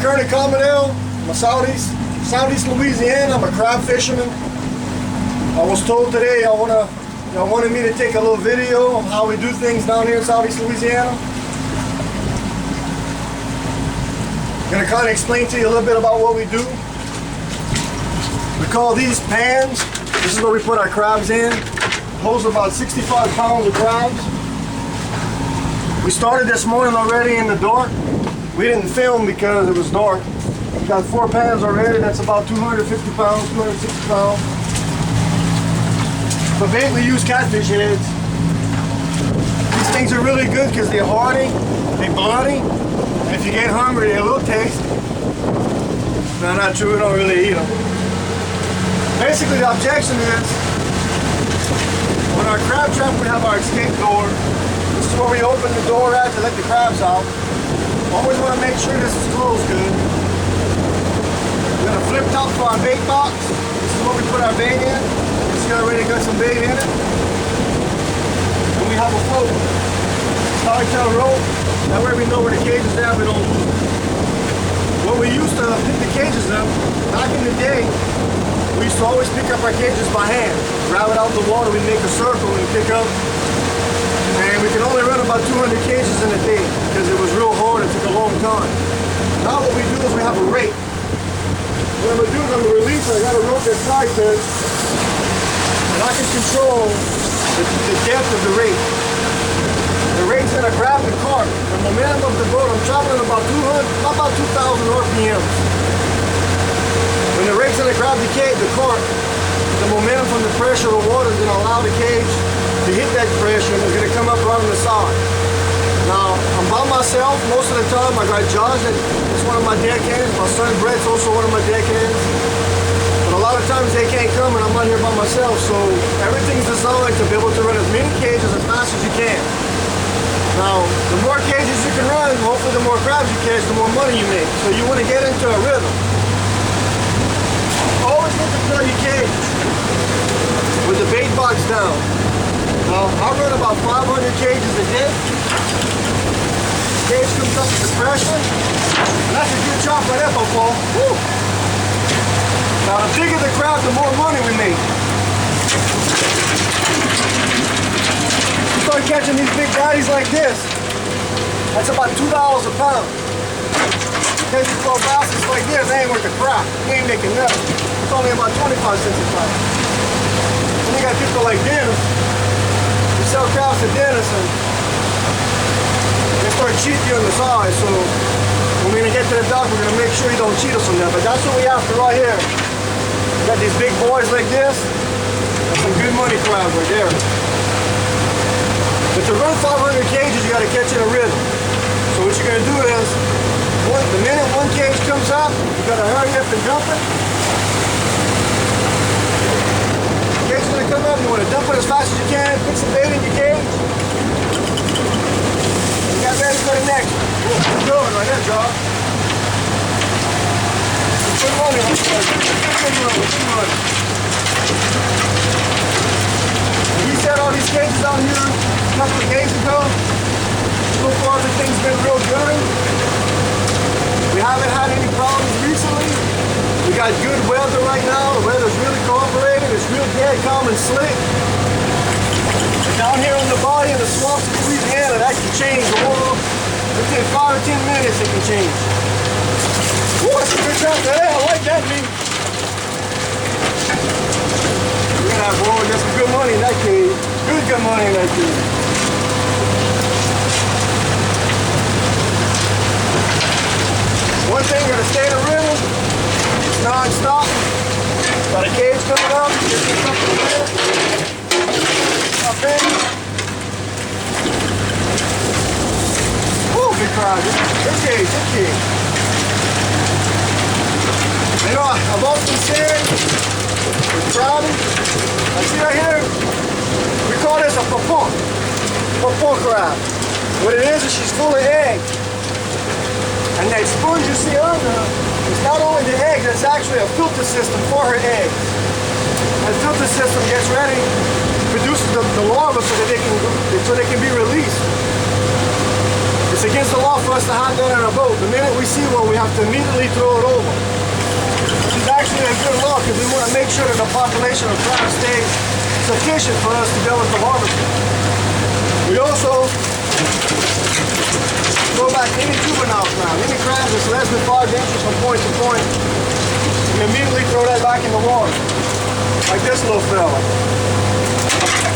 Kernny Comardelle. I'm a Southeast Louisiana. I'm a crab fisherman. I was told today y'all wanted me to take a little video of how we do things down here in Southeast Louisiana. I'm going to kind of explain to you a little bit about what we do. We call these pans. This is where we put our crabs in. It holds about 65 pounds of crabs. We started this morning already in the dark. We didn't film because it was dark. We got 4 pans already. That's about 250 pounds, 260 pounds. For bait, we use catfish heads. These things are really good because they're hardy, they're bloody, and if you get hungry, they're a little tasty. No, not true, we don't really eat them. Basically, the objection is, on our crab trap, we have our escape door. This is where we open the door at to let the crabs out. Always want to make sure this is closed good. We got a flip top for our bait box. This is where we put our bait in. You see, I already got some bait in it. And we have a float. Hardtail rope. That way we know where the cages are. We don't lose them. What we used to pick the cages up, back in the day, we used to always pick up our cages by hand. Grab it out of the water, we make a circle and pick up. And we can only run about 200 cages in a day because it was real hard, it took a long time. Now what we do is we have a rake. What I'm going to do is I'm going to release it. I got a rope that's tied to it. And I can control the depth of the rake. The rake's going to grab the cart. The momentum of the boat, I'm traveling about 2,000 RPMs. When the rake's going to grab the cart, the momentum from the pressure of the water is going to allow the cage to hit that pressure and it's going to come up right on the side. Now, I'm by myself most of the time. I got Josh, that's one of my deckhands. My son Brett's also one of my deckhands. But a lot of times they can't come and I'm out here by myself, so everything's designed to be able to run as many cages as fast as you can. Now, the more cages you can run, hopefully the more crabs you catch, the more money you make. So you want to get into a rhythm. Always look to fill your cage with the bait box down. Now, I run about 500 cages a day. Cage comes up with the pressure. And that's a good chop right there, Paul. Woo! Now, the bigger the crab, the more money we make. You start catching these big daddies like this, that's about $2 a pound. Catch these little bastards like this, they ain't worth a crap. They ain't making nothing. It's only about 25 cents a pound. And you got people like Dennis, who sell crabs to Dennis, and they start cheating you on the side. So when we're gonna get to the dock, we're gonna make sure you don't cheat us on that. But that's what we have to right here. We got these big boys like this, and some good money crabs right there. But to run 500 cages, you gotta catch in a rhythm. So what you're gonna do is, the minute one cage comes up, you gotta hurry up and dump it. The cage is gonna come up, you wanna dump it as fast as you can, put some bait in your cage. You got ready for the next one. Good going right there, Josh. Good running, good running. We set all these cages out here a couple of days ago. So far, everything's been real good. We haven't had any problems recently. We got good weather right now. The weather's really cooperating. It's real dead, calm, and slick. And down here on the body in the swamps of Louisiana, that can change within 5 or 10 minutes. It can change. Woo, that's a good shot there. I like that, man. We're gonna have to get some good money in that cage. Good money in that cage. One thing, you're gonna stay in a rhythm. It's non-stop. Got a cage coming up. Get this up in there. Up in. Woo, big crowd. Good cage, good cage. You know, I've often said with crowding, I see right here, we call this a papon. Papon crab. What it is she's full of eggs. And that sponge you see under is not only the eggs, it's actually a filter system for her eggs. That filter system gets ready, produces the larvae so they can be released. It's against the law for us to have that on our boat. The minute we see one, we have to immediately throw it over. This is actually a good law because we want to make sure that the population of crabs stays sufficient for us to be able to harvest them. We also throw back any juvenile crab, any crab that's less than 5 inches from point to point. We immediately throw that back in the water, like this little fella.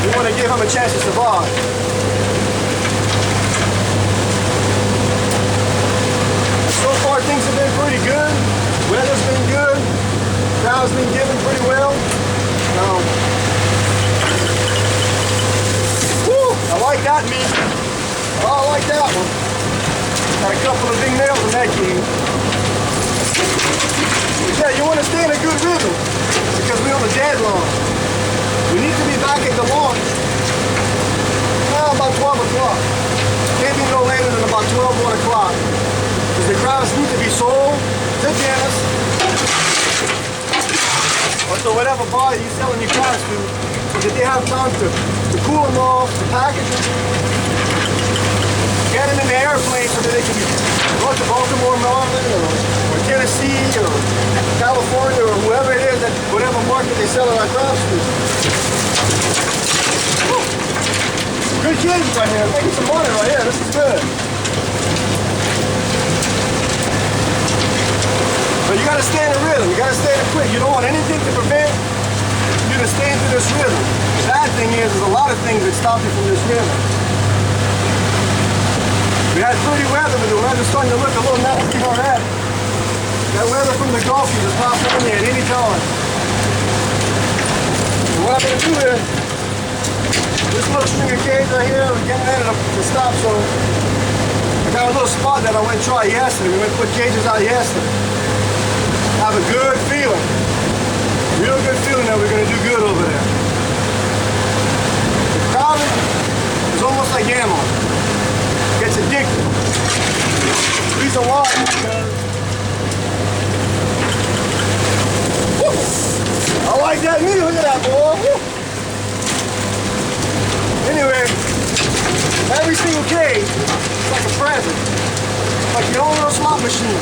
We want to give him a chance to survive. So far things have been pretty good. Weather's been good. Crowd's been giving pretty well. Woo, I like that meat. Oh, I like that one. Got a couple of big nails in that game. But yeah, you want to stay in a good rhythm because we're on the deadline. We need to be back at the launch about 12 o'clock. Can't be no later than about 12, 1 o'clock. Because the crabs need to be sold to dentists or to whatever bar you're selling your crabs to, so that they have time to cool them off, to package them, get them in the airplane so that they can go to Baltimore, Maryland, or Tennessee, or California, or whoever it is, that whatever market they sell our crabs to. Good kids right here, making some money right here, this is good. But you gotta stay in the rhythm, you gotta stay in the quick. You don't want anything to prevent you to stay into this rhythm. The bad thing is, there's a lot of things that stop you from this rhythm. We had pretty weather, but the weather's starting to look a little nasty already. That weather from the Gulf can just pop on you at any time. So what I'm gonna do is, this little string of cage right here, we're getting ready to stop, so I got a little spot that I went and try yesterday. We went and put cages out yesterday. I have a good feeling, real good feeling that we're going to do good over there. The crowd is almost like ammo. It gets addicted. The reason why is because I like that meat. Look at that, boy. Woo. Anyway, every single cage is like a present. Like your own little slot machine.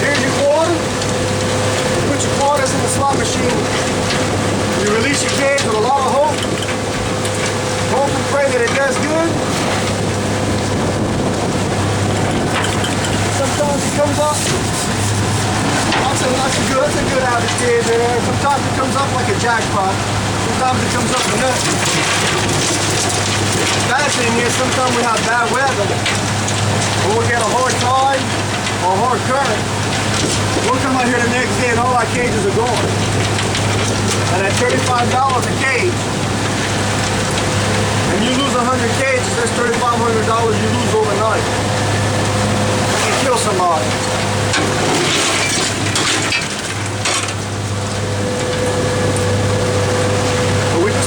Here's your quarter. You put your quarters in the slot machine. You release your cage with a lot of hope. Hope and pray that it does good. Sometimes it comes up. That's a good average cage there. Sometimes it comes up like a jackpot. Sometimes it comes up a nut. Bad thing is sometimes we have bad weather. When we get a hard tide or a hard current, we'll come out here the next day and all our cages are gone. And at $35 a cage, and you lose 100 cages, that's $3,500 you lose overnight. You can kill somebody.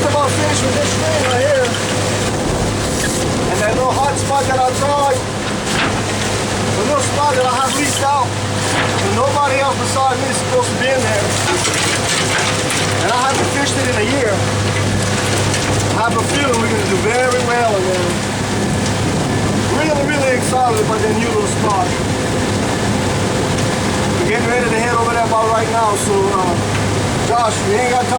About finished with this string right here, and that little hot spot that I tried, the little spot that I have leased out, and nobody else besides me is supposed to be in there, and I haven't fished it in a year. I have a feeling we're going to do very well in there. Really excited about that new little spot. We're getting ready to head over there about right now, so Josh, we ain't got time.